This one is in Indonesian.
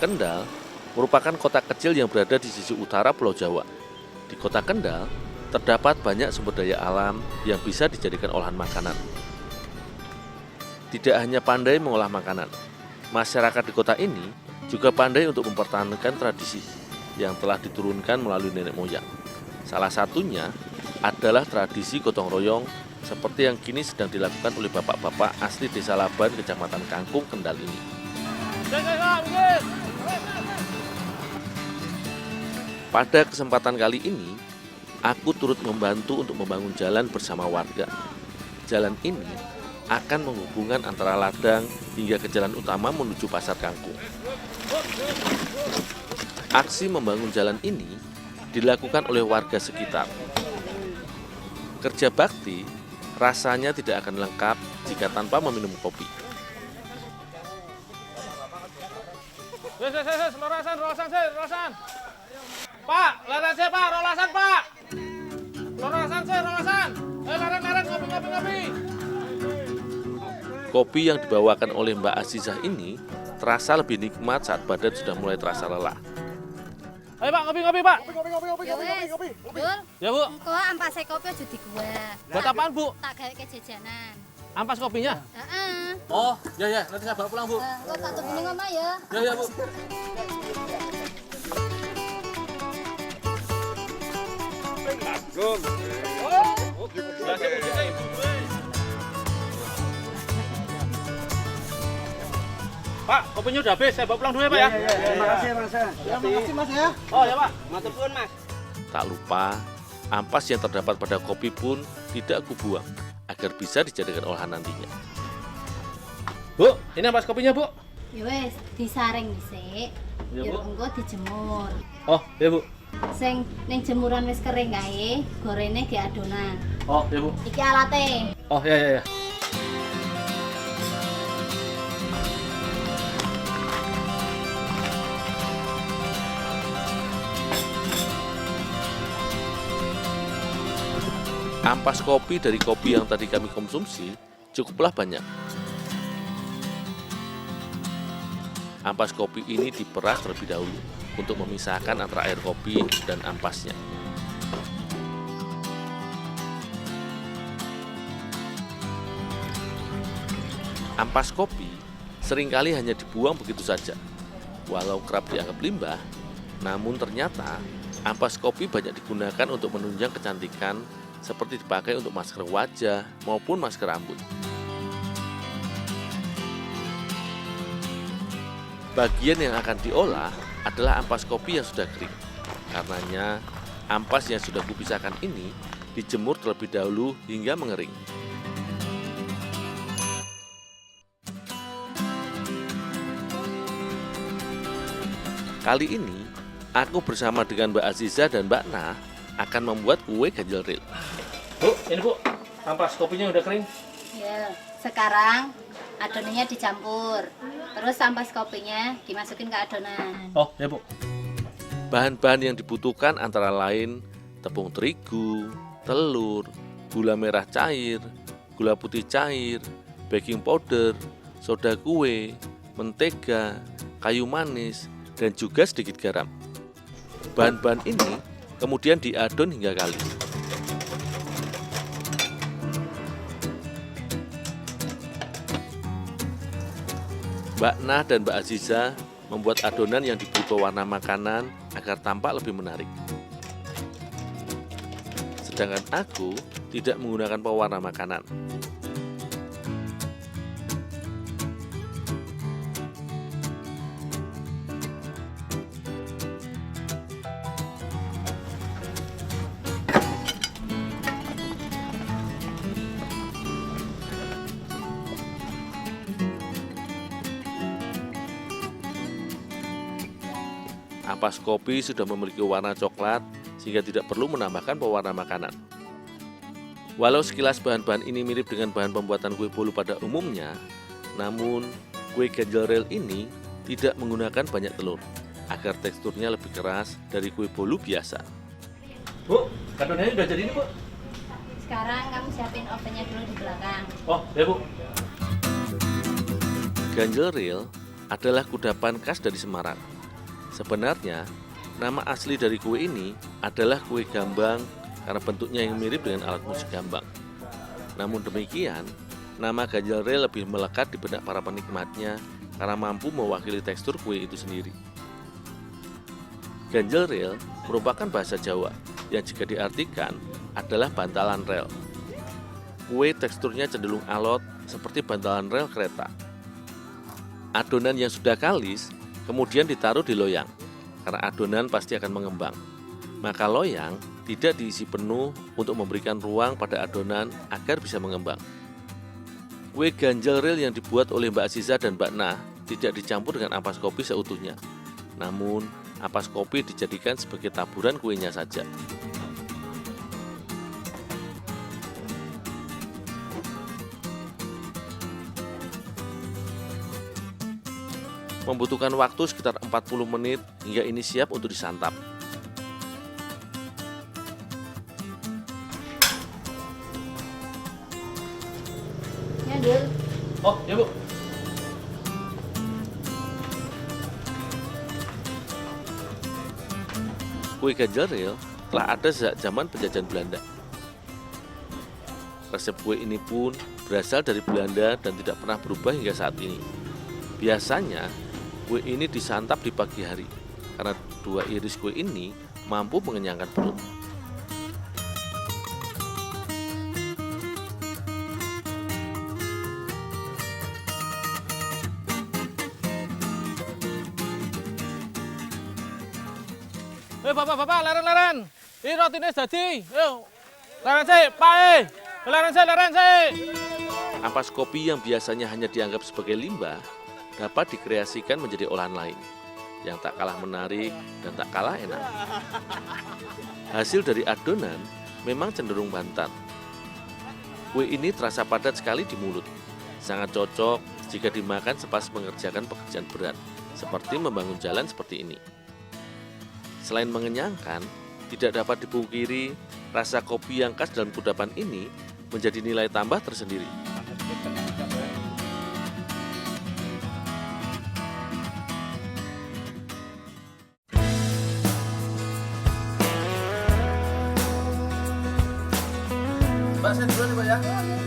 Kendal merupakan kota kecil yang berada di sisi utara Pulau Jawa. Di kota Kendal terdapat banyak sumber daya alam yang bisa dijadikan olahan makanan. Tidak hanya pandai mengolah makanan, masyarakat di kota ini juga pandai untuk mempertahankan tradisi yang telah diturunkan melalui nenek moyang. Salah satunya adalah tradisi gotong royong seperti yang kini sedang dilakukan oleh bapak-bapak asli Desa Laban, Kecamatan Kangkung, Kendal ini. Pada kesempatan kali ini, aku turut membantu untuk membangun jalan bersama warga. Jalan ini akan menghubungkan antara ladang hingga ke jalan utama menuju Pasar Kangkung. Aksi membangun jalan ini dilakukan oleh warga sekitar. Kerja bakti rasanya tidak akan lengkap jika tanpa meminum kopi. Rolasan. Pak, leren saya Pak, rolasan Pak. Rolasan. Leren, ngopi. Kopi yang dibawakan oleh Mbak Azizah ini terasa lebih nikmat saat badan sudah mulai terasa lelah. Ayo Pak, ngopi Pak. Ya wes, Dul, Ya Bu, engko ampas kopi aja di gua. buat apaan Bu? Tak gawe ke jajanan. Ampas kopinya? Heeh. Oh, ya, nanti saya bawa pulang Bu. Engko tak tunggu ning omah ya. Ya Bu. Pak, kopinya udah habis, saya bawa pulang dulu ya Pak ya. Terima kasih Mas. Ya, makasih Mas ya. Oh ya Pak. Matur suwun Mas. Tak lupa, ampas yang terdapat pada kopi pun tidak aku buang agar bisa dijadikan olahan nantinya. Bu, ini ampas kopinya Bu. Ya wes, disaring dhisik. Ya, Ya Bu. engko dijemur. Oh, ya Bu. Sing ning jemuran wis kering kae, gorene di adonan. Oh, ya Bu. Iki alate. Oh, ya. Ampas kopi dari kopi yang tadi kami konsumsi cukuplah banyak. Ampas kopi ini diperas terlebih dahulu untuk memisahkan antara air kopi dan ampasnya. Ampas kopi seringkali hanya dibuang begitu saja. Walau kerap dianggap limbah, namun ternyata ampas kopi banyak digunakan untuk menunjang kecantikan seperti dipakai untuk masker wajah maupun masker rambut. Bagian yang akan diolah adalah ampas kopi yang sudah kering. Karenanya, ampas yang sudah kupisahkan ini dijemur terlebih dahulu hingga mengering. Kali ini, aku bersama dengan Mbak Azizah dan Mbak Nah akan membuat kue ganjel ril. Bu, ini Bu. Ampas kopinya udah kering. Ya, sekarang adonannya dicampur. Terus ampas kopinya dimasukin ke adonan. Oh, ya Bu. Bahan-bahan yang dibutuhkan antara lain tepung terigu, telur, gula merah cair, gula putih cair, baking powder, soda kue, mentega, kayu manis, dan juga sedikit garam. Bahan-bahan ini kemudian diadon hingga kalis. Mbak Nah dan Mbak Azizah membuat adonan yang diberi pewarna makanan agar tampak lebih menarik. Sedangkan aku tidak menggunakan pewarna makanan. Ampas kopi sudah memiliki warna coklat sehingga tidak perlu menambahkan pewarna makanan. Walau sekilas bahan-bahan ini mirip dengan bahan pembuatan kue bolu pada umumnya, namun kue ganjel rel ini tidak menggunakan banyak telur agar teksturnya lebih keras dari kue bolu biasa. Bu, adonannya udah jadi nih Bu. Sekarang kamu siapin ovennya dulu di belakang. Oh, ya Bu. Ganjel ril adalah kudapan khas dari Semarang. Sebenarnya, nama asli dari kue ini adalah kue gambang karena bentuknya yang mirip dengan alat musik gambang. Namun demikian, nama ganjel rel lebih melekat di benak para penikmatnya karena mampu mewakili tekstur kue itu sendiri. Ganjel rel merupakan bahasa Jawa yang jika diartikan adalah bantalan rel. Kue teksturnya cenderung alot seperti bantalan rel kereta. Adonan yang sudah kalis kemudian ditaruh di loyang, karena adonan pasti akan mengembang. Maka loyang tidak diisi penuh untuk memberikan ruang pada adonan agar bisa mengembang. Kue ganjel rel yang dibuat oleh Mbak Aziza dan Mbak Nah tidak dicampur dengan ampas kopi seutuhnya. Namun, ampas kopi dijadikan sebagai taburan kuenya saja. Membutuhkan waktu sekitar 40 menit hingga ini siap untuk disantap. Ya, Dul. Oh, ya Bu. Kue ganjel rel telah ada sejak zaman penjajahan Belanda. Resep kue ini pun berasal dari Belanda dan tidak pernah berubah hingga saat ini. Biasanya, kue ini disantap di pagi hari, karena 2 iris kue ini mampu mengenyangkan perut. Bapak, leren. Ini rotinya jadi. Yuk, leren sih, Pak. Leren sih. Ampas kopi yang biasanya hanya dianggap sebagai limbah dapat dikreasikan menjadi olahan lain yang tak kalah menarik dan tak kalah enak. Hasil dari adonan memang cenderung bantat. Kue ini terasa padat sekali di mulut. Sangat cocok jika dimakan sepas mengerjakan pekerjaan berat, seperti membangun jalan seperti ini. Selain mengenyangkan, tidak dapat dipungkiri rasa kopi yang khas dalam kudapan ini menjadi nilai tambah tersendiri. Mbak, saya duluan nih, Pak ya.